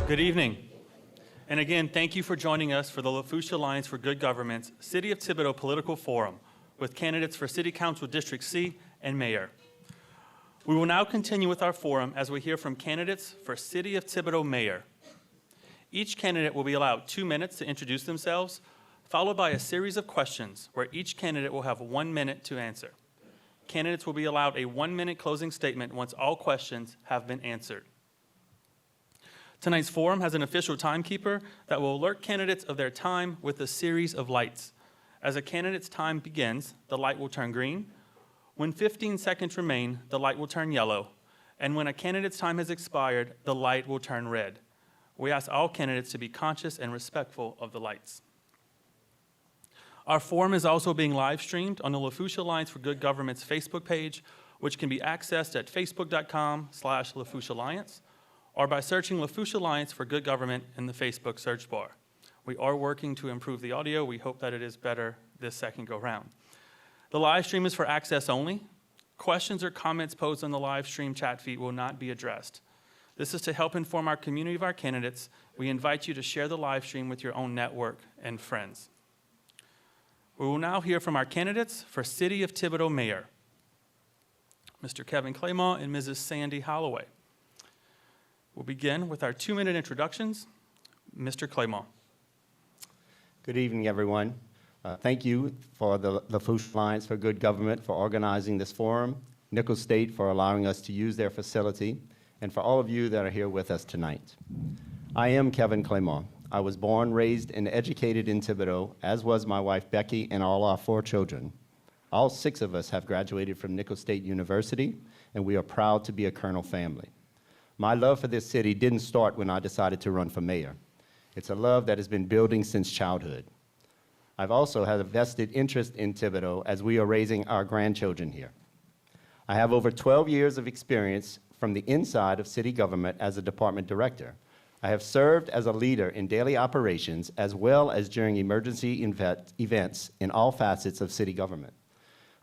Good evening. And again, thank you for joining us for the Lafourche Alliance for Good Government's City of Thibodaux Political Forum with candidates for City Council District C and Mayor. We will now continue with our forum as we hear from candidates for City of Thibodaux Mayor. Each candidate will be allowed 2 minutes to introduce themselves, followed by a series of questions where each candidate will have 1 minute to answer. Candidates will be allowed a 1-minute closing statement once all questions have been answered. Tonight's forum has an official timekeeper that will alert candidates of their time with a series of lights. As a candidate's time begins, the light will turn green. When 15 seconds remain, the light will turn yellow. And when a candidate's time has expired, the light will turn red. We ask all candidates to be conscious and respectful of the lights. Our forum is also being live streamed on the Lafourche Alliance for Good Government's Facebook page, which can be accessed at facebook.com/Lafourche Alliance or by searching Lafourche Alliance for Good Government in the Facebook search bar. We are working to improve the audio. We hope that it is better this second go round. The live stream is for access only. Questions or comments posed on the live stream chat feed will not be addressed. This is to help inform our community of our candidates. We invite you to share the live stream with your own network and friends. We will now hear from our candidates for City of Thibodaux Mayor, Mr. Kevin Clement and Mrs. Sandy Holloway. We'll begin with our 2-minute introductions. Mr. Clement. Good evening, everyone. Thank you for the Lafourche Alliance for Good Government for organizing this forum, Nicholls State for allowing us to use their facility, and for all of you that are here with us tonight. I am Kevin Clement. I was born, raised, and educated in Thibodaux, as was my wife Becky and all our 4 children. All 6 of us have graduated from Nicholls State University, and we are proud to be a Colonel family. My love for this city didn't start when I decided to run for mayor. It's a love that has been building since childhood. I've also had a vested interest in Thibodaux as we are raising our grandchildren here. I have over 12 years of experience from the inside of city government as a department director. I have served as a leader in daily operations as well as during emergency events in all facets of city government.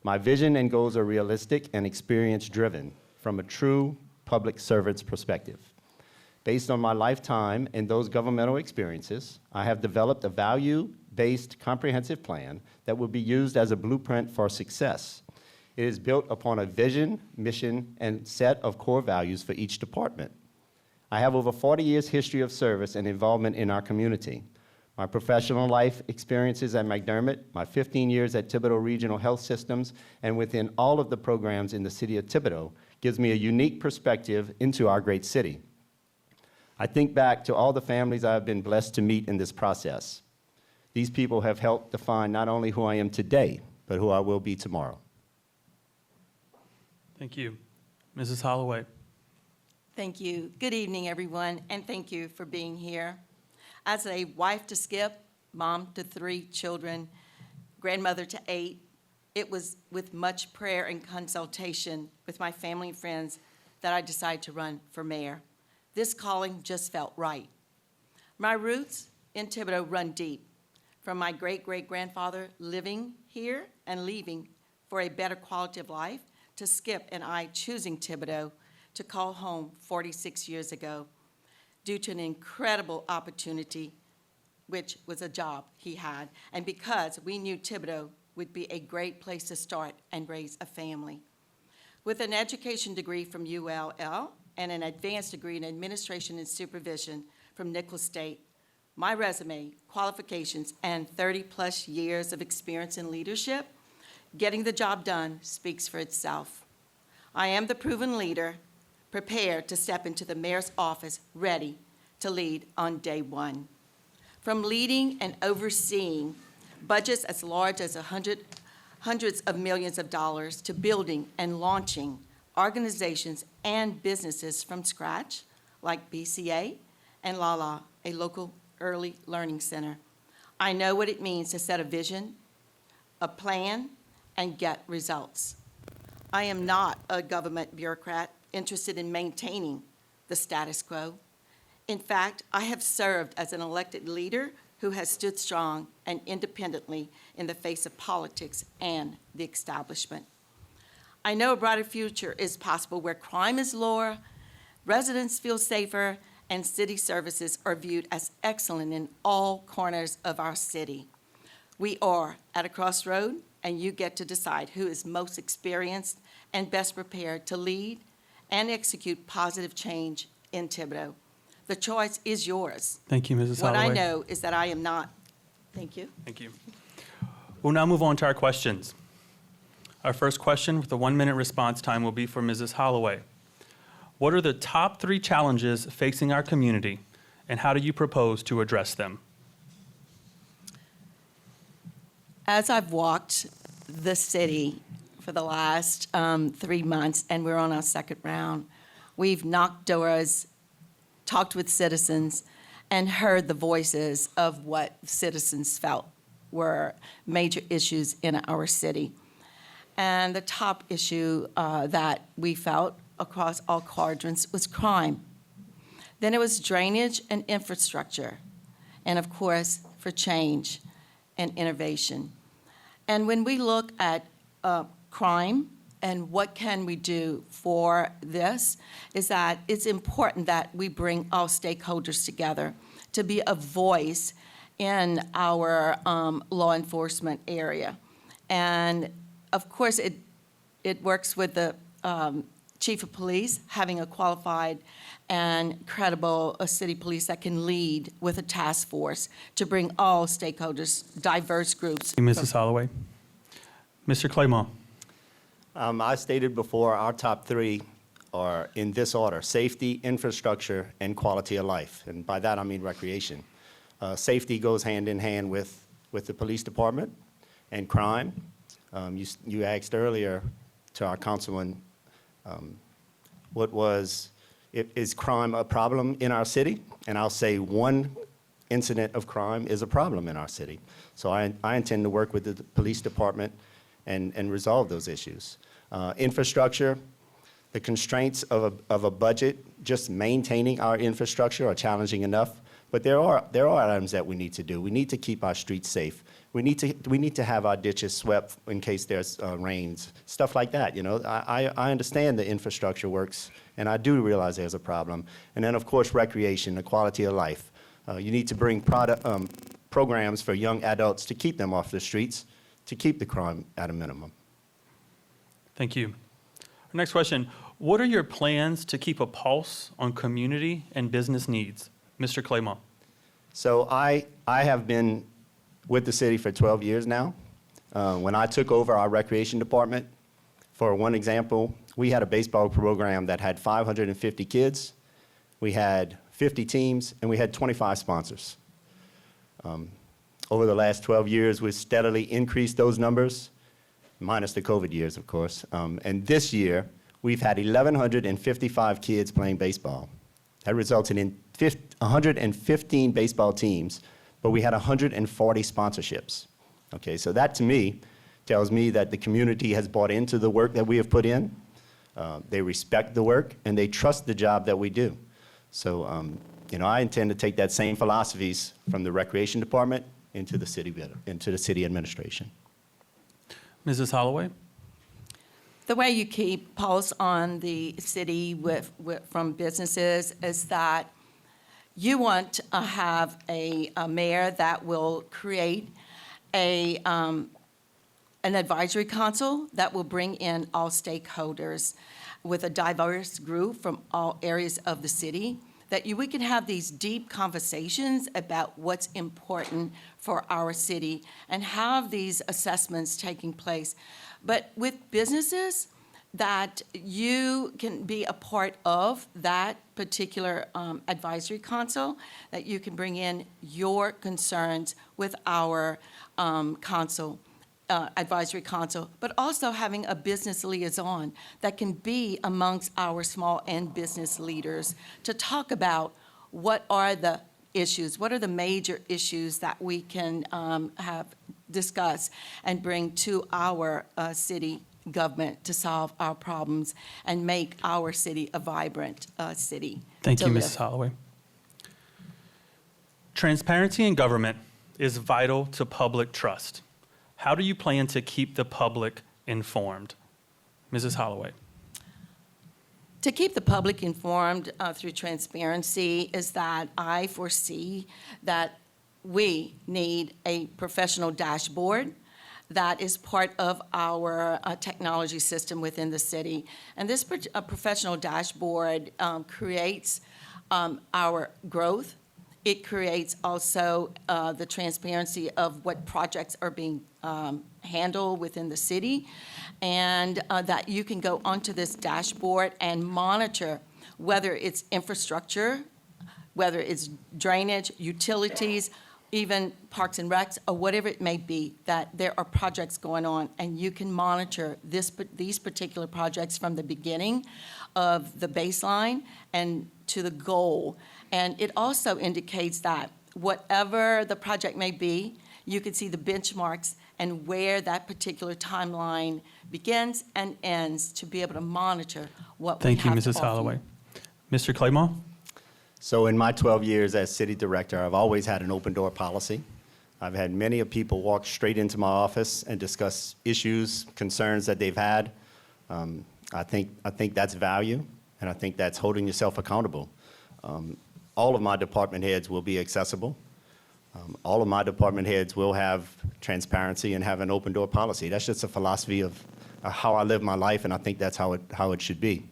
My vision and goals are realistic and experience-driven from a true public servant's perspective. Based on my lifetime and those governmental experiences, I have developed a value-based comprehensive plan that will be used as a blueprint for success. It is built upon a vision, mission, and set of core values for each department. I have over 40 years history of service and involvement in our community. My professional life experiences at McDermott, my 15 years at Thibodaux Regional Health Systems, and within all of the programs in the city of Thibodaux gives me a unique perspective into our great city. I think back to all the families I have been blessed to meet in this process. These people have helped define not only who I am today, but who I will be tomorrow. Thank you. Mrs. Holloway. Thank you. Good evening, everyone, and thank you for being here. As a wife to Skip, mom to 3 children, grandmother to 8, it was with much prayer and consultation with my family and friends that I decided to run for mayor. This calling just felt right. My roots in Thibodaux run deep, from my great-great-grandfather living here and leaving for a better quality of life, to Skip and I choosing Thibodaux to call home 46 years ago due to an incredible opportunity, which was a job he had, and because we knew Thibodaux would be a great place to start and raise a family. With an education degree from ULL and an advanced degree in administration and supervision from Nicholls State, my resume, qualifications, and 30-plus years of experience in leadership, getting the job done speaks for itself. I am the proven leader, prepared to step into the mayor's office, ready to lead on day one. From leading and overseeing budgets as large as hundreds of millions of dollars to building and launching organizations and businesses from scratch, like BCA and Lala, a local early learning center. I know what it means to set a vision, a plan, and get results. I am not a government bureaucrat interested in maintaining the status quo. In fact, I have served as an elected leader who has stood strong and independently in the face of politics and the establishment. I know a brighter future is possible where crime is lower, residents feel safer, and city services are viewed as excellent in all corners of our city. We are at a crossroad, and you get to decide who is most experienced and best prepared to lead and execute positive change in Thibodaux. The choice is yours. Thank you, Mrs. What Holloway. I know is that I am not. Thank you. Thank you. We'll now move on to our questions. Our first question with a 1-minute response time will be for Mrs. Holloway. What are the top 3 challenges facing our community, and how do you propose to address them? As I've walked the city for the last 3 months, and we're on our second round, we've knocked doors, talked with citizens, and heard the voices of what citizens felt were major issues in our city. And the top issue that we felt across all quadrants was crime. Then it was drainage and infrastructure, and of course, for change and innovation. And when we look at crime and what can we do for this, is that it's important that we bring all stakeholders together to be a voice in our law enforcement area. And of course, it works with the chief of police, having a qualified and credible city police that can lead with a task force to bring all stakeholders, diverse groups. Thank you, Mrs. Holloway. Mr. Claymont. I stated before, our top 3 are in this order: safety, infrastructure, and quality of life. And by that, I mean recreation. Safety goes hand in hand with the police department and crime. You asked earlier to our councilman, is crime a problem in our city? And I'll say one incident of crime is a problem in our city. So I intend to work with the police department and resolve those issues. Infrastructure, the constraints of a budget, just maintaining our infrastructure are challenging enough. But there are items that we need to do. We need to keep our streets safe. We need to have our ditches swept in case there's rains, stuff like that. You know, I understand the infrastructure works, and I do realize there's a problem. And then, of course, recreation, the quality of life. You need to bring programs for young adults to keep them off the streets, to keep the crime at a minimum. Thank you. Our next question, what are your plans to keep a pulse on community and business needs? Mr. Claymont. So I have been with the city for 12 years now. When I took over our recreation department, for one example, we had a baseball program that had 550 kids, we had 50 teams, and we had 25 sponsors. Over the last 12 years, we've steadily increased those numbers, minus the COVID years, of course. And this year, we've had 1,155 kids playing baseball. That resulted in 115 baseball teams, but we had 140 sponsorships. Okay, so that to me tells me that the community has bought into the work that we have put in. They respect the work, and they trust the job that we do. So, you know, I intend to take that same philosophies from the recreation department into the city administration. Mrs. Holloway. The way you keep pulse on the city from businesses is that you want to have a mayor that will create an advisory council that will bring in all stakeholders with a diverse group from all areas of the city, that we can have these deep conversations about what's important for our city and have these assessments taking place. But with businesses, that you can be a part of that particular advisory council, that you can bring in your concerns with our advisory council, but also having a business liaison that can be amongst our small and business leaders to talk about what are the issues, what are the major issues that we can have discussed and bring to our city government to solve our problems and make our city a vibrant city. Thank you, live. Mrs. Holloway. Transparency in government is vital to public trust. How do you plan to keep the public informed? Mrs. Holloway. To keep the public informed through transparency is that I foresee that we need a professional dashboard that is part of our technology system within the city. And this professional dashboard creates our growth. It creates also the transparency of what projects are being handled within the city, and that you can go onto this dashboard and monitor whether it's infrastructure, whether it's drainage, utilities, even parks and recs, or whatever it may be, that there are projects going on, and you can monitor these particular projects from the beginning of the baseline and to the goal. And it also indicates that whatever the project may be, you can see the benchmarks and where that particular timeline begins and ends to be able to monitor what we have Thank you, to Mrs. offer. Holloway. Mr. Claymore? So in my 12 years as city director, I've always had an open door policy. I've had many of people walk straight into my office and discuss issues, concerns that they've had. I think that's value, and I think that's holding yourself accountable. All of my department heads will be accessible. All of my department heads will have transparency and have an open door policy. That's just a philosophy of how I live my life, and I think that's how it should be.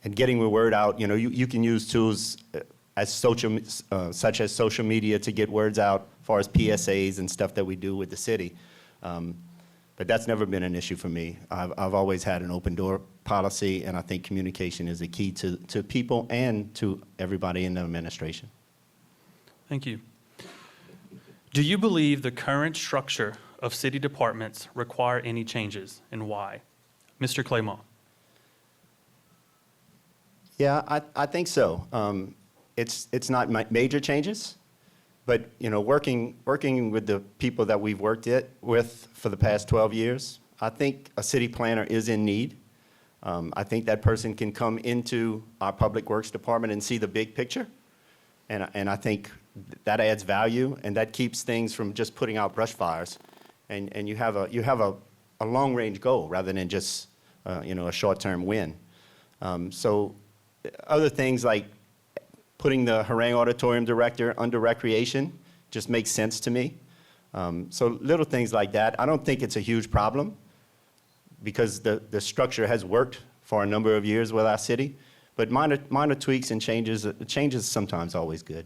And getting the word out, you can use tools such as social media to get words out as far as PSAs and stuff that we do with the city. But that's never been an issue for me. I've always had an open door policy, and I think communication is a key to people and to everybody in the administration. Thank you. Do you believe the current structure of city departments require any changes, and why? Mr. Claymore? Yeah, I think so. It's not major changes, but working with the people that we've worked with for the past 12 years, I think a city planner is in need. I think that person can come into our public works department and see the big picture, and I think that adds value, and that keeps things from just putting out brush fires, and you have a long range goal rather than just a short term win. So other things like putting the Harangue Auditorium director under recreation just makes sense to me. So little things like that. I don't think it's a huge problem because the structure has worked for a number of years with our city, but minor tweaks and changes sometimes always good.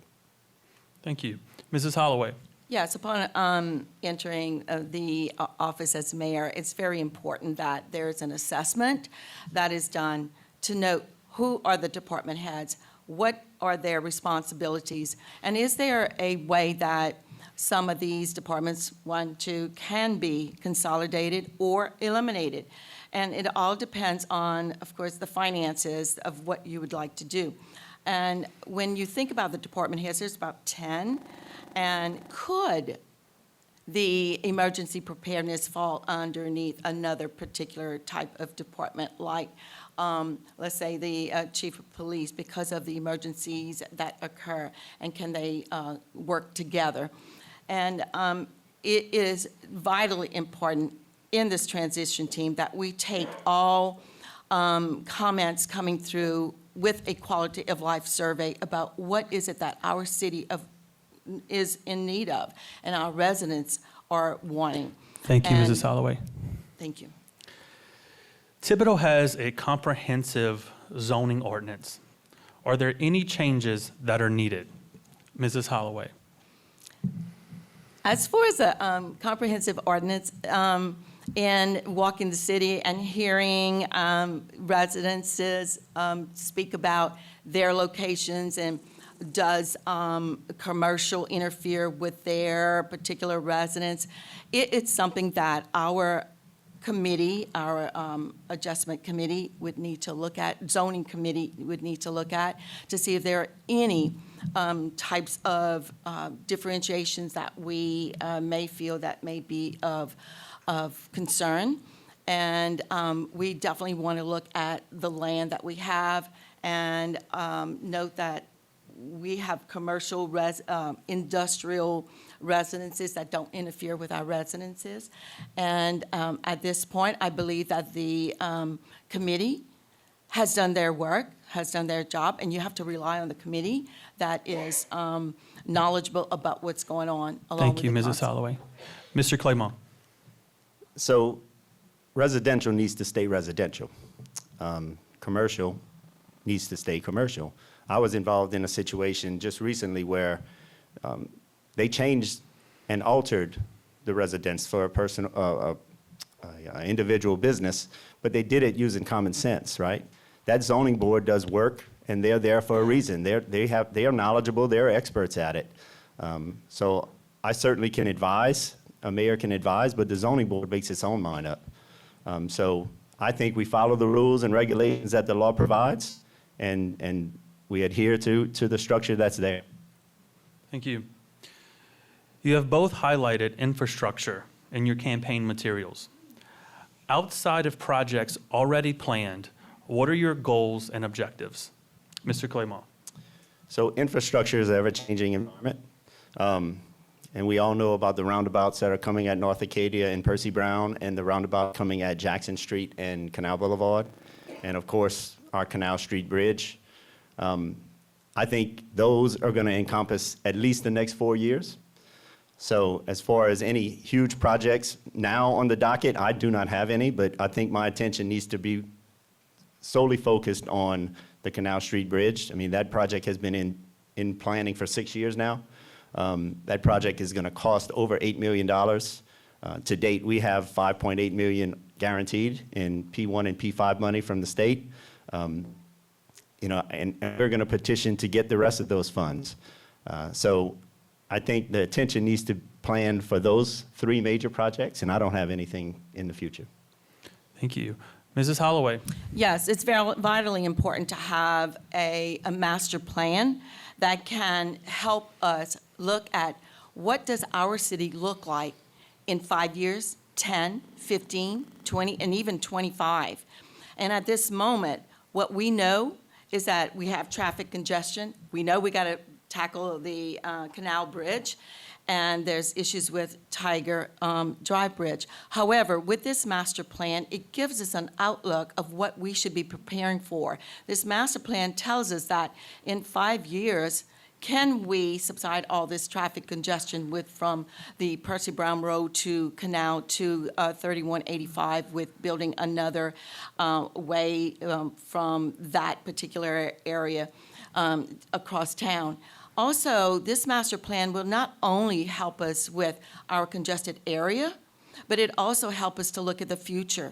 Thank you. Mrs. Holloway? Yes, upon entering the office as mayor, it's very important that there's an assessment that is done to note who are the department heads, what are their responsibilities, and is there a way that some of these departments, 1, 2, can be consolidated or eliminated? And it all depends on, of course, the finances of what you would like to do. And when you think about the department heads, there's about 10, and could the emergency preparedness fall underneath another particular type of department, like let's say the chief of police, because of the emergencies that occur, and can they work together? And it is vitally important in this transition team that we take all comments coming through with a quality of life survey about what is it that our city is in need of and our residents are wanting. Thank you, And- Mrs. Holloway. Thank you. Thibodaux has a comprehensive zoning ordinance. Are there any changes that are needed? Mrs. Holloway? As far as a comprehensive ordinance, in walking the city and hearing residences speak about their locations, and does commercial interfere with their particular residence, it's something that our committee, our adjustment committee would need to look at, zoning committee would need to look at, to see if there are any types of differentiations that we may feel that may be of concern. And we definitely want to look at the land that we have and note that we have commercial, industrial residences that don't interfere with our residences. And at this point, I believe that the committee has done their work, has done their job, and you have to rely on the committee that is knowledgeable about what's going on along Thank with you, the Mrs. council. Holloway. Mr. Claymont. So residential needs to stay residential. Commercial needs to stay commercial. I was involved in a situation just recently where they changed and altered the residence for a person, individual business, but they did it using common sense, right? That zoning board does work, and they're there for a reason. They are knowledgeable, they're experts at it. So I certainly can advise, a mayor can advise, but the zoning board makes its own mind up. So I think we follow the rules and regulations that the law provides, and we adhere to the structure that's there. Thank you. You have both highlighted infrastructure in your campaign materials. Outside of projects already planned, what are your goals and objectives? Mr. Claymont. So infrastructure is an ever-changing environment. And we all know about the roundabouts that are coming at North Acadia and Percy Brown, and the roundabout coming at Jackson Street and Canal Boulevard, and of course, our Canal Street Bridge. I think those are gonna encompass at least the next 4 years. So as far as any huge projects now on the docket, I do not have any, but I think my attention needs to be solely focused on the Canal Street Bridge. I mean, that project has been in planning for 6 years now. That project is gonna cost over $8 million. To date, we have $5.8 million guaranteed in P1 and P5 money from the state. You know, and we're gonna petition to get the rest of those funds. So I think the attention needs to plan for those 3 major projects, and I don't have anything in the future. Thank you. Mrs. Holloway. Yes, it's vitally important to have a master plan that can help us look at what does our city look like in 5 years, 10, 15, 20, and even 25. And at this moment, what we know is that we have traffic congestion. We know we got to tackle the Canal Bridge, and there's issues with Tiger Drive Bridge. However, with this master plan, it gives us an outlook of what we should be preparing for. This master plan tells us that in 5 years, can we subside all this traffic congestion from the Percy Brown Road to Canal to 3185 with building another way from that particular area across town? Also, this master plan will not only help us with our congested area, but it also help us to look at the future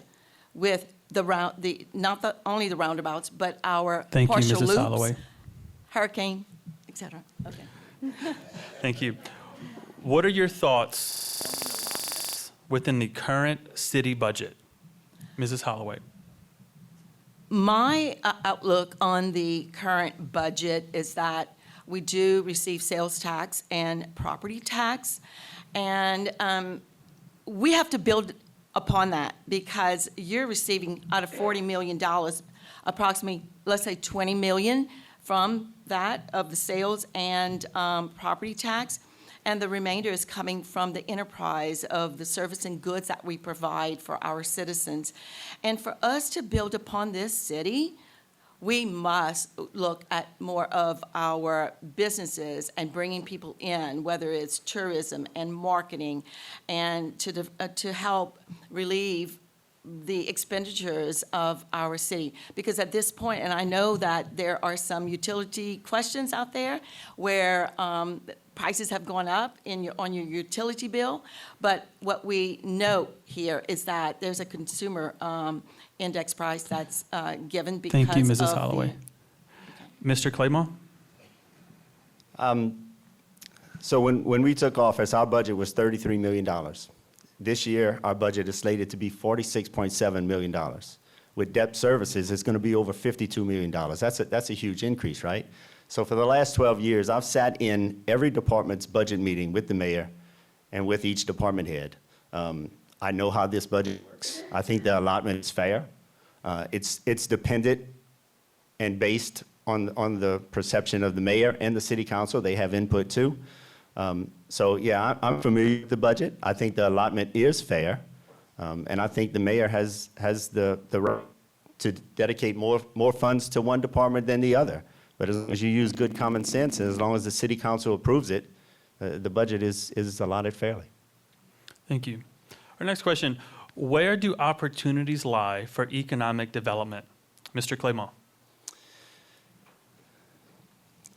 with not only the roundabouts, but our Thank you, partial Mrs. loops, Holloway. hurricane, et cetera. Okay. Thank you. What are your thoughts within the current city budget? Mrs. Holloway. My outlook on the current budget is that we do receive sales tax and property tax, and we have to build upon that because you're receiving out of $40 million, approximately, let's say 20 million from that of the sales and property tax, and the remainder is coming from the enterprise of the service and goods that we provide for our citizens. And for us to build upon this city, we must look at more of our businesses and bringing people in, whether it's tourism and marketing, and to help relieve the expenditures of our city. Because at this point, and I know that there are some utility questions out there where prices have gone up on your utility bill, but what we know here is that there's a consumer index price that's given because of Thank you, Mrs. Holloway. Mr. Claymont? So when we took office, our budget was $33 million. This year, our budget is slated to be $46.7 million. With debt services, it's going to be over $52 million. That's a huge increase, right? So for the last 12 years, I've sat in every department's budget meeting with the mayor and with each department head. I know how this budget works. I think the allotment is fair. It's dependent and based on the perception of the mayor and the city council. They have input too. So yeah, I'm familiar with the budget. I think the allotment is fair. And I think the mayor has the right to dedicate more funds to one department than the other. But as long as you use good common sense, and as long as the city council approves it, the budget is allotted fairly. Thank you. Our next question, where do opportunities lie for economic development? Mr. Claymont.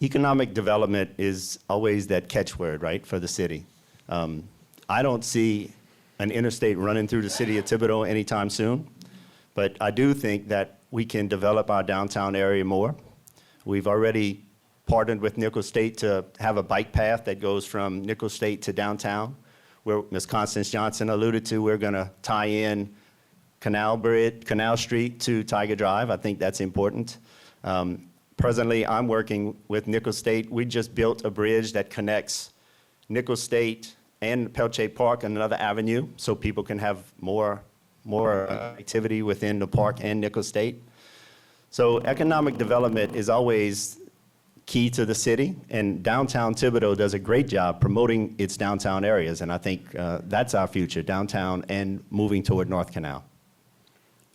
Economic development is always that catchword, right, for the city. I don't see an interstate running through the city of Thibodaux anytime soon, but I do think that we can develop our downtown area more. We've already partnered with Nickel State to have a bike path that goes from Nickel State to downtown, where Ms. Constance Johnson alluded to. We're going to tie in Canal Street to Tiger Drive. I think that's important. Presently, I'm working with Nickel State. We just built a bridge that connects Nickel State and Pelche Park on another avenue, so people can have more activity within the park and Nickel State. So economic development is always key to the city, and downtown Thibodaux does a great job promoting its downtown areas, and I think that's our future, downtown and moving toward North Canal.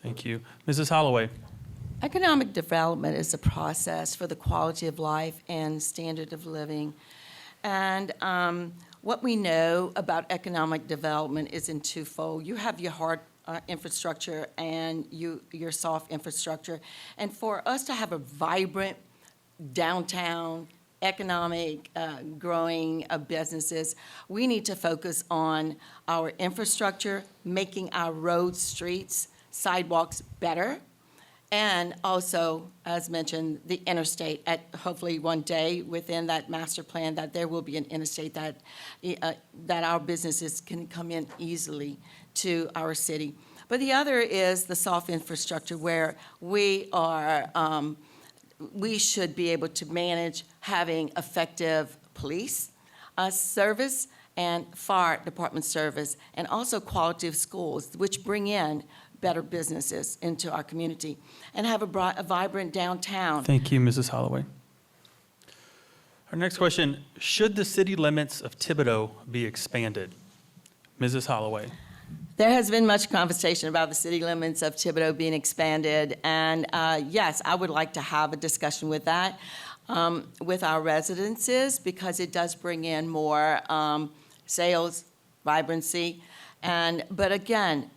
Thank you. Mrs. Holloway. Economic development is a process for the quality of life and standard of living. And what we know about economic development is in twofold. You have your hard infrastructure and your soft infrastructure. And for us to have a vibrant downtown economic growing of businesses, we need to focus on our infrastructure, making our roads, streets, sidewalks better, and also, as mentioned, the interstate. At hopefully one day within that master plan, that there will be an interstate that our businesses can come in easily to our city. But the other is the soft infrastructure, where we should be able to manage having effective police service and fire department service, and also quality of schools, which bring in better businesses into our community, and have a vibrant downtown. Thank you, Mrs. Holloway. Our next question, should the city limits of Thibodaux be expanded? Mrs. Holloway. There has been much conversation about the city limits of Thibodaux being expanded, and yes, I would like to have a discussion with that, with our residences, because it does bring in more sales, vibrancy, but again,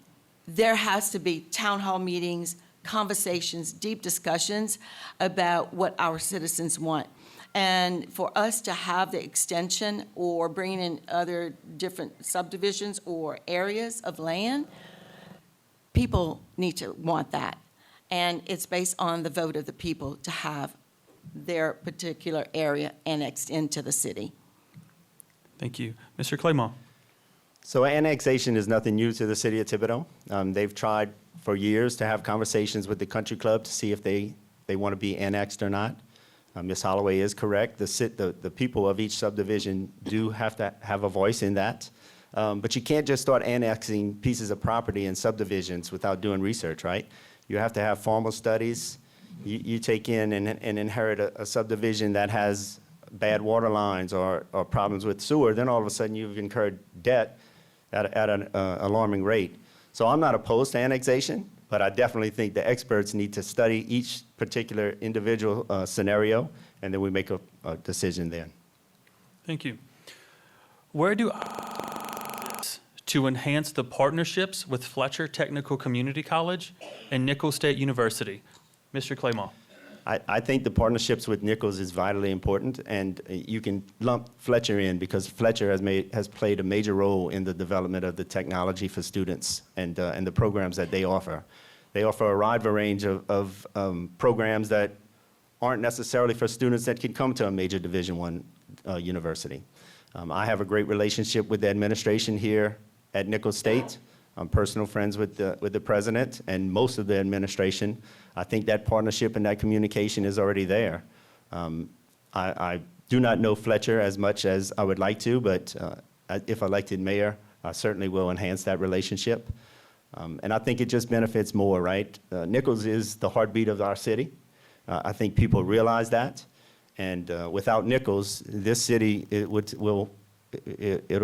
there has to be town hall meetings, conversations, deep discussions about what our citizens want. And for us to have the extension or bringing in other different subdivisions or areas of land, people need to want that. And it's based on the vote of the people to have their particular area annexed into the city. Thank you. Mr. Claymont. So annexation is nothing new to the city of Thibodaux. They've tried for years to have conversations with the country club to see if they want to be annexed or not. Ms. Holloway is correct. The people of each subdivision do have to have a voice in that. But you can't just start annexing pieces of property and subdivisions without doing research, right? You have to have formal studies. You take in and inherit a subdivision that has bad water lines or problems with sewer, then all of a sudden you've incurred debt at an alarming rate. So I'm not opposed to annexation, but I definitely think the experts need to study each particular individual scenario, and then we make a decision then. Thank you. Where do to enhance the partnerships with Fletcher Technical Community College and Nicholls State University? Mr. Claymont. I think the partnerships with Nicholls is vitally important, and you can lump Fletcher in because Fletcher has played a major role in the development of the technology for students and the programs that they offer. They offer a wide range of programs that aren't necessarily for students that can come to a major Division I university. I have a great relationship with the administration here at Nicholls State. I'm personal friends with the president and most of the administration. I think that partnership and that communication is already there. I do not know Fletcher as much as I would like to, but if elected mayor, I certainly will enhance that relationship. And I think it just benefits more, right? Nicholls is the heartbeat of our city. I think people realize that. And without Nicholls, this city, it'll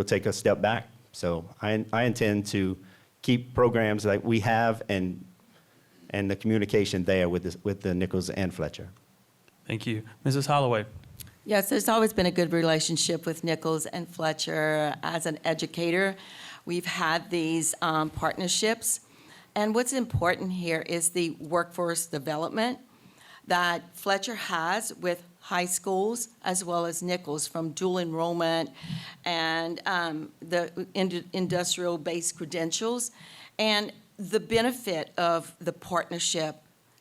take a step back. So I intend to keep programs like we have and and the communication there with the Nichols and Fletcher. Thank you. Mrs. Holloway. Yes, there's always been a good relationship with Nichols and Fletcher. As an educator, we've had these partnerships. And what's important here is the workforce development that Fletcher has with high schools as well as Nichols, from dual enrollment and the industrial-based credentials. And the benefit of the partnership,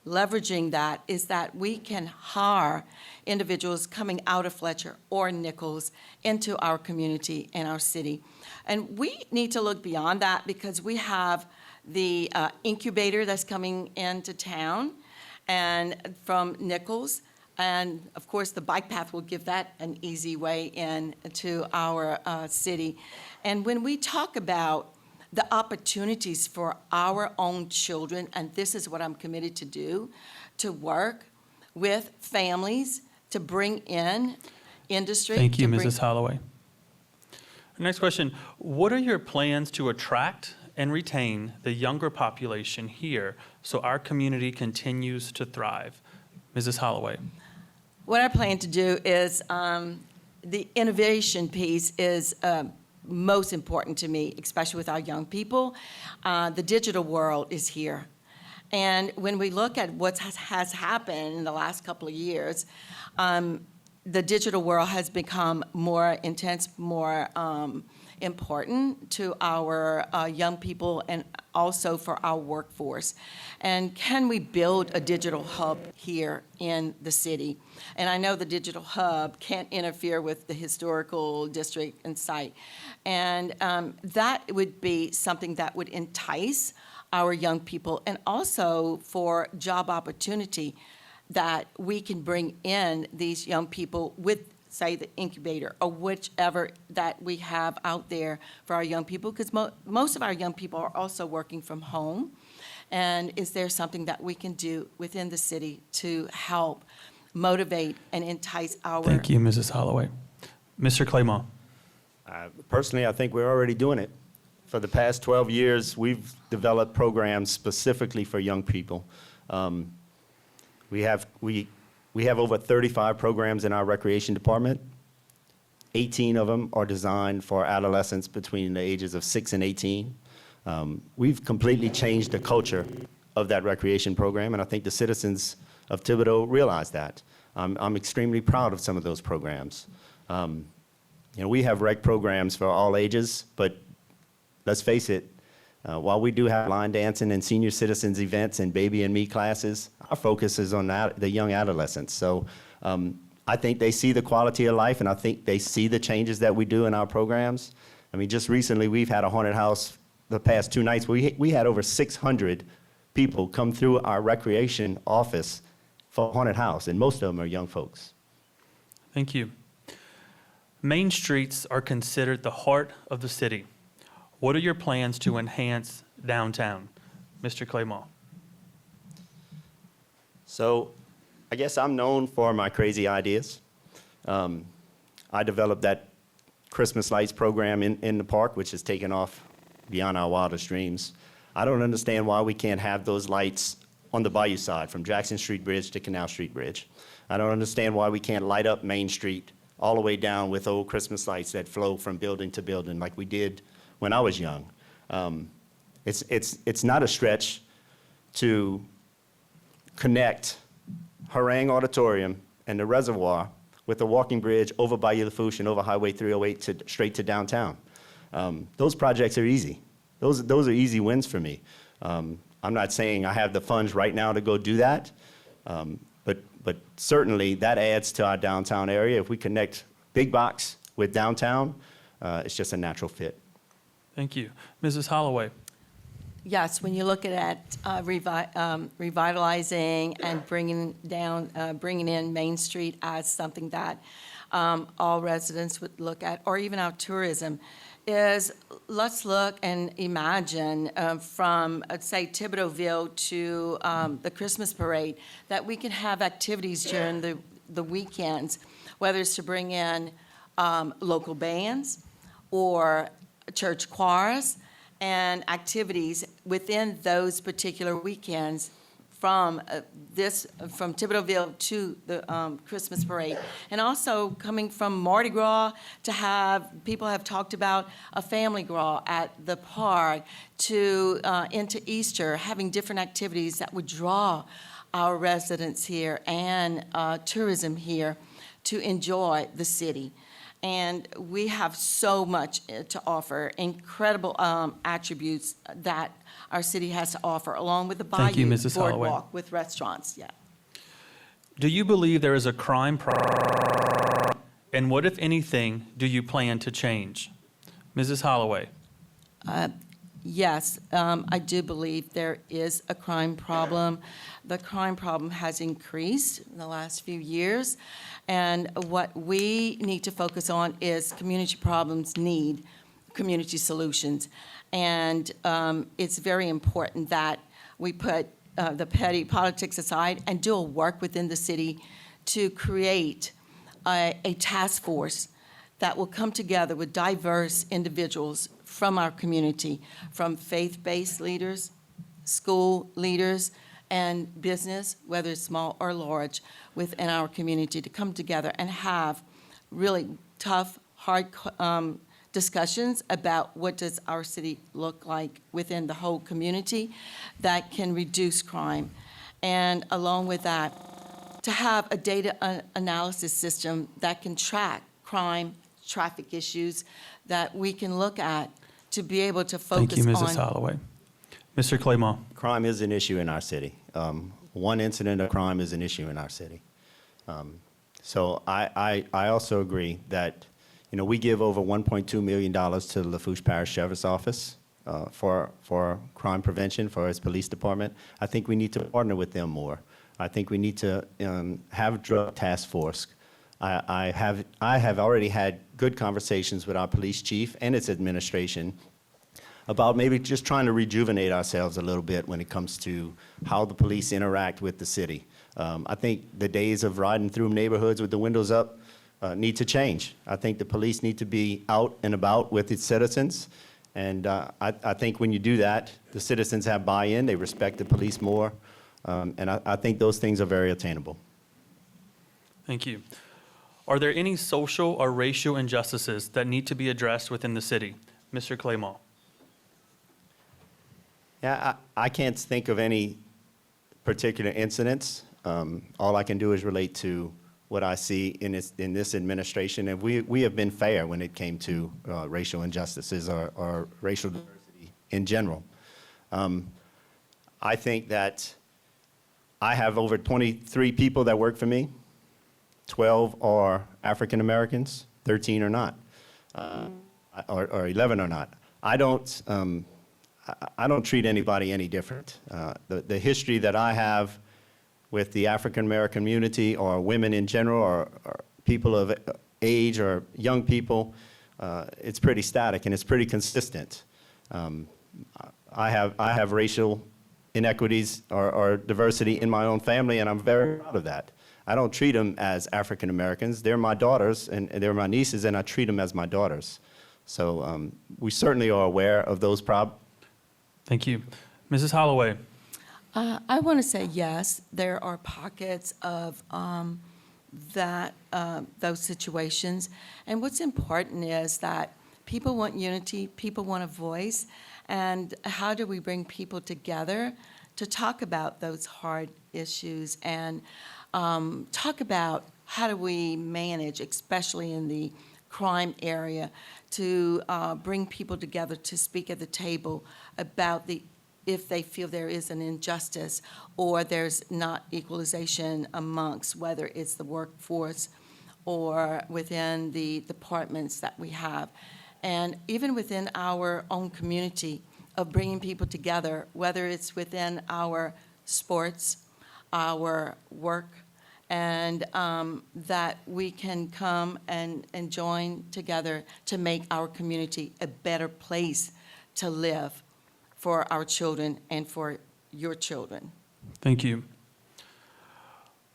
leveraging that, is that we can hire individuals coming out of Fletcher or Nichols into our community and our city. And we need to look beyond that, because we have the incubator that's coming into town and from Nichols. And of course, the bike path will give that an easy way in to our city. And when we talk about the opportunities for our own children, and this is what I'm committed to do, to work with families, to bring in industry. Thank you, to bring- Mrs. Holloway. Next question. What are your plans to attract and retain the younger population here so our community continues to thrive? Mrs. Holloway. What I plan to do is, the innovation piece is most important to me, especially with our young people. The digital world is here. And when we look at what has happened in the last couple of years, the digital world has become more intense, more important to our young people and also for our workforce. And can we build a digital hub here in the city? And I know the digital hub can't interfere with the historical district and site. And that would be something that would entice our young people, and also for job opportunity, that we can bring in these young people with, say, the incubator or whichever that we have out there for our young people, because most of our young people are also working from home. And is there something that we can do within the city to help motivate and entice our... Thank you, Mrs. Holloway. Mr. Claymont. Personally, I think we're already doing it. For the past 12 years, we've developed programs specifically for young people. We have over 35 programs in our recreation department. 18 of them are designed for adolescents between the ages of 6 and 18. We've completely changed the culture of that recreation program, and I think the citizens of Thibodaux realize that. I'm extremely proud of some of those programs. We have rec programs for all ages, but let's face it, while we do have line dancing and senior citizens events and baby and me classes, our focus is on the young adolescents. So I think they see the quality of life, and I think they see the changes that we do in our programs. I mean, just recently we've had a haunted house the past 2 nights. We had over 600 people come through our recreation office for a haunted house, and most of them are young folks. Thank you. Main streets are considered the heart of the city. What are your plans to enhance downtown? Mr. Claymont. So I guess I'm known for my crazy ideas. I developed that Christmas lights program in the park, which has taken off beyond our wildest dreams. I don't understand why we can't have those lights on the Bayou side, from Jackson Street Bridge to Canal Street Bridge. I don't understand why we can't light up Main Street all the way down with old Christmas lights that flow from building to building like we did when I was young. It's not a stretch to connect Harangue Auditorium and the reservoir with the walking bridge over Bayou Lafourche and over Highway 308 straight to downtown. Those projects are easy. Those are easy wins for me. I'm not saying I have the funds right now to go do that, but certainly that adds to our downtown area. If we connect big box with downtown, it's just a natural fit. Thank you. Mrs. Holloway. Yes, when you look at revitalizing and bringing in Main Street as something that all residents would look at, or even our tourism, is let's look and imagine from, say, Thibodauxville to the Christmas parade, that we can have activities during the weekends, whether it's to bring in local bands or church choirs and activities within those particular weekends from from Thibodauxville to the Christmas parade. And also coming from Mardi Gras to people have talked about a family gras at the park to into Easter, having different activities that would draw our residents here and tourism here to enjoy the city. And we have so much to offer, incredible attributes that our city has to offer, along with the Thank you, Bayou Mrs. Holloway. Boardwalk with restaurants, yeah. Do you believe there is a crime problem? And what, if anything, do you plan to change? Mrs. Holloway. Yes, I do believe there is a crime problem. The crime problem has increased in the last few years, and what we need to focus on is community problems need community solutions. And it's very important that we put the petty politics aside and do a work within the city to create a task force that will come together with diverse individuals from our community, from faith-based leaders, school leaders, and business, whether it's small or large, within our community to come together and have really tough, hard discussions about what does our city look like within the whole community that can reduce crime. And along with that, to have a data analysis system that can track crime, traffic issues that we can look at to be able to focus on. Thank you, Mrs. Holloway. Mr. Claymore. Crime is an issue in our city. One incident of crime is an issue in our city. So I also agree that, you know, we give over $1.2 million to the Lafourche Parish Sheriff's Office for crime prevention, for its police department. I think we need to partner with them more. I think we need to have a drug task force. I have already had good conversations with our police chief and its administration about maybe just trying to rejuvenate ourselves a little bit when it comes to how the police interact with the city. I think the days of riding through neighborhoods with the windows up need to change. I think the police need to be out and about with its citizens. And I think when you do that, the citizens have buy-in, they respect the police more. And I think those things are very attainable. Thank you. Are there any social or racial injustices that need to be addressed within the city? Mr. Claymore. Yeah, I can't think of any particular incidents. All I can do is relate to what I see in this administration, and we have been fair when it came to racial injustices or racial diversity in general. I think that I have over 23 people that work for me. 12 are African Americans, 13 are not, or 11 are not. I don't treat anybody any different. The history that I have with the African American community or women in general or people of age or young people, it's pretty static and it's pretty consistent. I have racial inequities or diversity in my own family, and I'm very proud of that. I don't treat them as African Americans. They're my daughters and they're my nieces, and I treat them as my daughters. So we certainly are aware of those problems. Thank you. Mrs. Holloway. I want to say yes, there are pockets of those situations. And what's important is that people want unity, people want a voice, and how do we bring people together to talk about those hard issues and talk about how do we manage, especially in the crime area, to bring people together to speak at the table about if they feel there is an injustice or there's not equalization amongst whether it's the workforce or within the departments that we have. And even within our own community of bringing people together, whether it's within our sports, our work, and that we can come and join together to make our community a better place to live for our children and for your children. Thank you.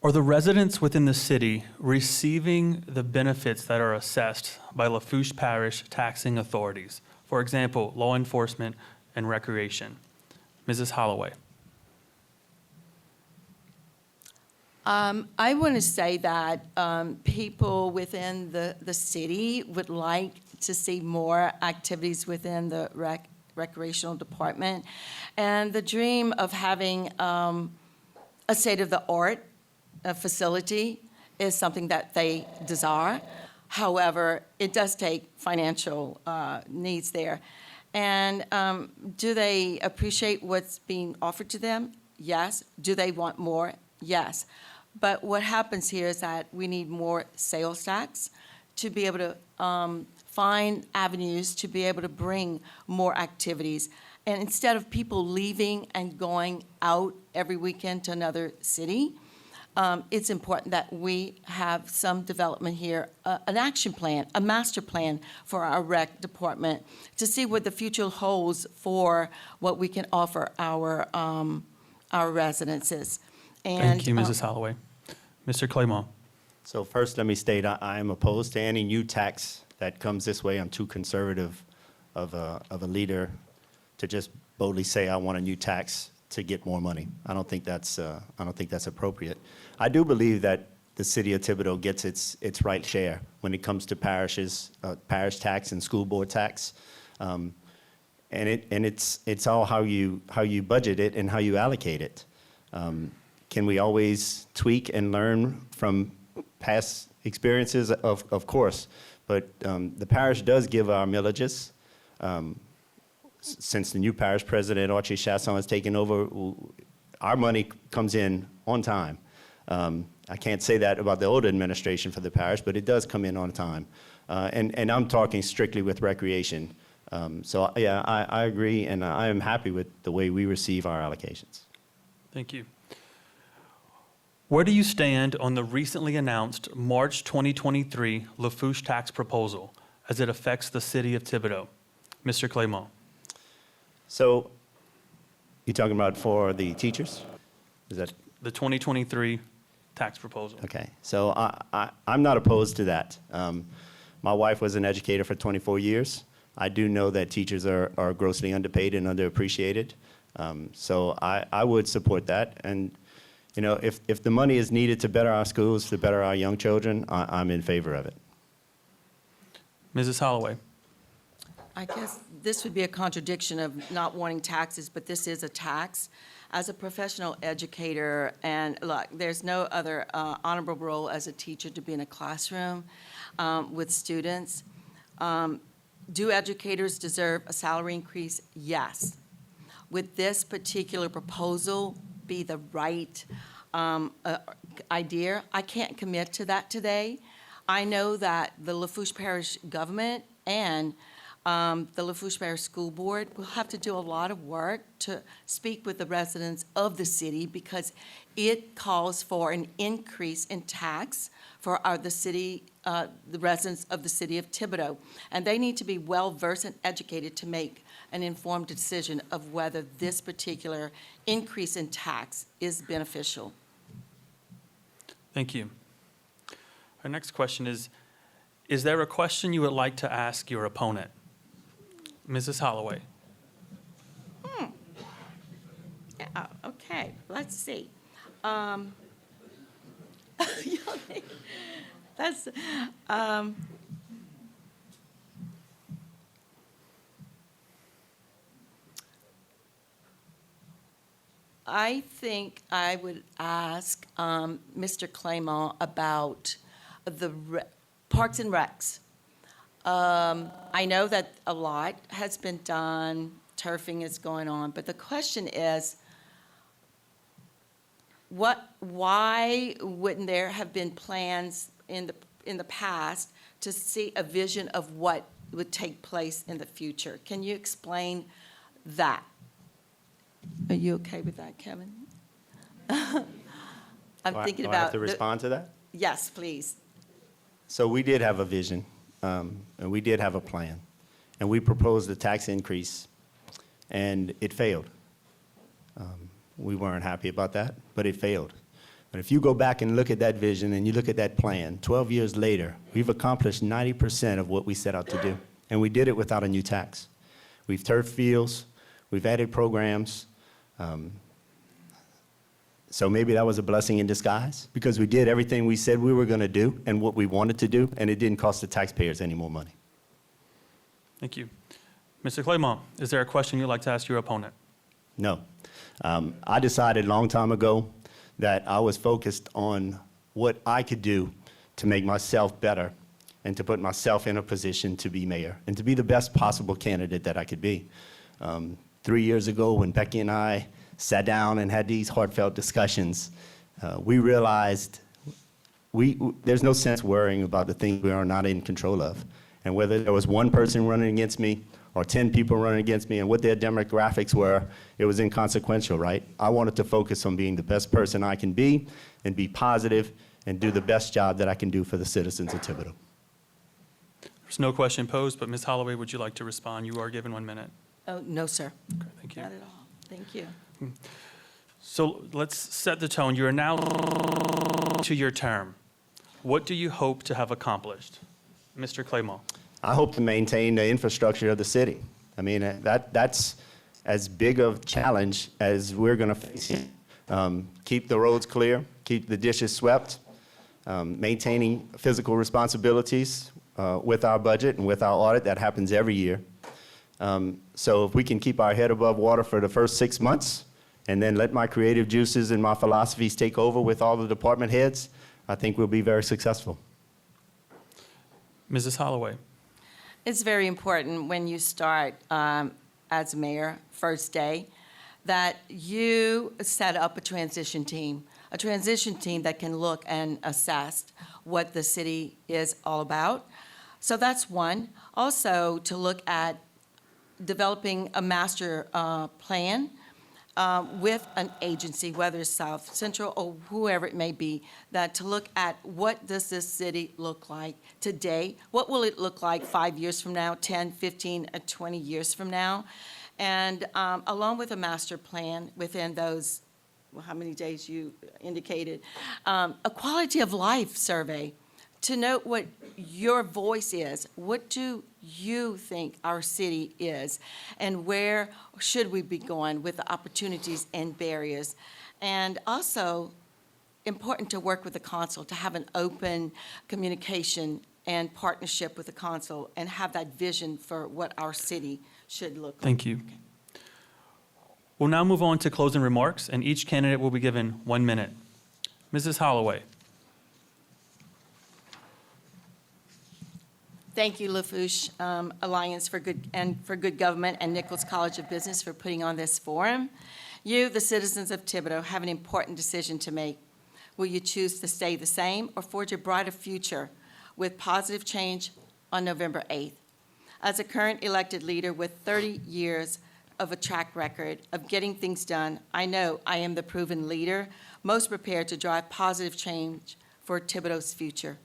Are the residents within the city receiving the benefits that are assessed by Lafourche Parish taxing authorities? For example, law enforcement and recreation. Mrs. Holloway. I want to say that people within the city would like to see more activities within the recreational department. And the dream of having a state-of-the-art facility is something that they desire. However, it does take financial needs there. And do they appreciate what's being offered to them? Yes. Do they want more? Yes. But what happens here is that we need more sales tax to be able to find avenues to be able to bring more activities. And instead of people leaving and going out every weekend to another city, it's important that we have some development here, an action plan, a master plan for our rec department to see what the future holds for what we can offer our residences. And, Thank you, Mrs. Holloway. Mr. Claymont. So first, let me state, I am opposed to any new tax that comes this way. I'm too conservative of a leader to just boldly say, I want a new tax to get more money. I don't think that's appropriate. I do believe that the city of Thibodaux gets its right share when it comes to parishes, parish tax and school board tax. And it's all how you budget it and how you allocate it. Can we always tweak and learn from past experiences? Of course, but the parish does give our millages. Since the new parish president, Archie Chasson, has taken over, our money comes in on time. I can't say that about the old administration for the parish, but it does come in on time. And I'm talking strictly with recreation. So yeah, I agree, and I am happy with the way we receive our allocations. Thank you. Where do you stand on the recently announced March 2023 Lafourche tax proposal as it affects the city of Thibodaux? Mr. Claymont. So you're talking about for the teachers? Is that? The 2023 tax proposal. Okay, so I'm not opposed to that. My wife was an educator for 24 years. I do know that teachers are grossly underpaid and underappreciated. So I would support that. And you know, if the money is needed to better our schools, to better our young children, I'm in favor of it. Mrs. Holloway. I guess this would be a contradiction of not wanting taxes, but this is a tax. As a professional educator, and look, there's no other honorable role as a teacher to be in a classroom with students. Do educators deserve a salary increase? Yes. Would this particular proposal be the right idea? I can't commit to that today. I know that the Lafourche Parish government and the Lafourche Parish School Board will have to do a lot of work to speak with the residents of the city because it calls for an increase in tax for the residents of the city of Thibodaux. And they need to be well-versed and educated to make an informed decision of whether this particular increase in tax is beneficial. Thank you. Our next question is there a question you would like to ask your opponent? Mrs. Holloway. Yeah, okay, let's see. That's, I think I would ask Mr. Claymont about the Parks and Recs. I know that a lot has been done, turfing is going on, but the question is, why wouldn't there have been plans in the past to see a vision of what would take place in the future? Can you explain that? Are you okay with that, Kevin? I'm thinking Do I about. have to respond to that? Yes, please. So we did have a vision, and we did have a plan, and we proposed a tax increase, and it failed. We weren't happy about that, but it failed. But if you go back and look at that vision and you look at that plan, 12 years later, we've accomplished 90% of what we set out to do, and we did it without a new tax. We've turfed fields, we've added programs. So maybe that was a blessing in disguise, because we did everything we said we were going to do and what we wanted to do, and it didn't cost the taxpayers any more money. Thank you. Mr. Claymont, is there a question you'd like to ask your opponent? No. I decided a long time ago that I was focused on what I could do to make myself better and to put myself in a position to be mayor and to be the best possible candidate that I could be. 3 years ago, when Becky and I sat down and had these heartfelt discussions, we realized there's no sense worrying about the things we are not in control of. And whether there was one person running against me or 10 people running against me and what their demographics were, it was inconsequential, right? I wanted to focus on being the best person I can be and be positive and do the best job that I can do for the citizens of Thibodaux. There's no question posed, but Ms. Holloway, would you like to respond? You are given 1 minute. Oh, no, sir. Okay, thank you. Not at all. Thank you. So let's set the tone. You are now to your term. What do you hope to have accomplished? Mr. Claymont. I hope to maintain the infrastructure of the city. I mean, that's as big of a challenge as we're going to face here. Keep the roads clear, keep the dishes swept, maintaining physical responsibilities with our budget and with our audit. That happens every year. So if we can keep our head above water for the first 6 months and then let my creative juices and my philosophies take over with all the department heads, I think we'll be very successful. Mrs. Holloway. It's very important when you start as mayor, first day, that you set up a transition team that can look and assess what the city is all about. So that's one. Also, to look at developing a master plan with an agency, whether it's South Central or whoever it may be, that to look at what does this city look like today? What will it look like 5 years from now, 10, 15, 20 years from now? And along with a master plan within those, well, how many days you indicated, a quality of life survey to know what your voice is. What do you think our city is? And where should we be going with the opportunities and barriers? And also, important to work with the council, to have an open communication and partnership with the council and have that vision for what our city should look like. Thank you. We'll now move on to closing remarks, and each candidate will be given 1 minute. Mrs. Holloway. Thank you, Lafourche Alliance for Good Government and Nichols College of Business for putting on this forum. You, the citizens of Thibodaux, have an important decision to make. Will you choose to stay the same or forge a brighter future with positive change on November 8th? As a current elected leader with 30 years of a track record of getting things done, I know I am the proven leader, most prepared to drive positive change for Thibodaux's future.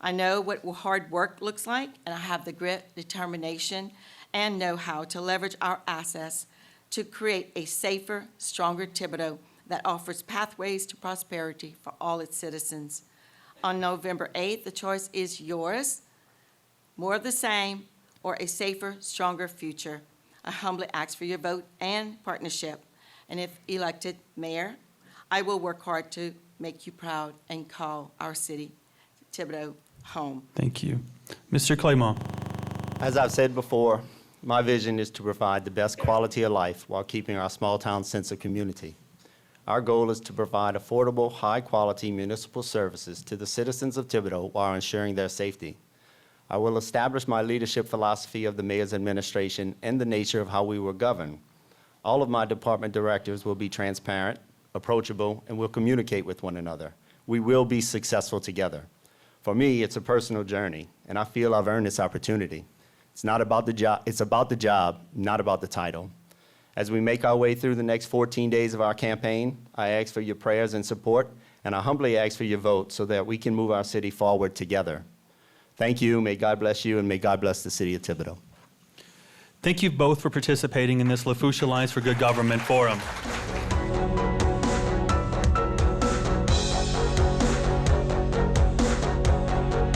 I know what hard work looks like, and I have the grit, determination, and know-how to leverage our assets to create a safer, stronger Thibodaux that offers pathways to prosperity for all its citizens. On November 8th, the choice is yours. More of the same, or a safer, stronger future. I humbly ask for your vote and partnership. And if elected mayor, I will work hard to make you proud and call our city, Thibodaux, home. Thank you. Mr. Claymont. As I've said before, my vision is to provide the best quality of life while keeping our small town sense of community. Our goal is to provide affordable, high-quality municipal services to the citizens of Thibodaux while ensuring their safety. I will establish my leadership philosophy of the mayor's administration and the nature of how we will govern. All of my department directors will be transparent, approachable, and will communicate with one another. We will be successful together. For me, it's a personal journey, and I feel I've earned this opportunity. It's not about the job, it's about the job, not about the title. As we make our way through the next 14 days of our campaign, I ask for your prayers and support, and I humbly ask for your vote so that we can move our city forward together. Thank you, may God bless you, and may God bless the city of Thibodaux. Thank you both for participating in this Lafourche Alliance for Good Government Forum.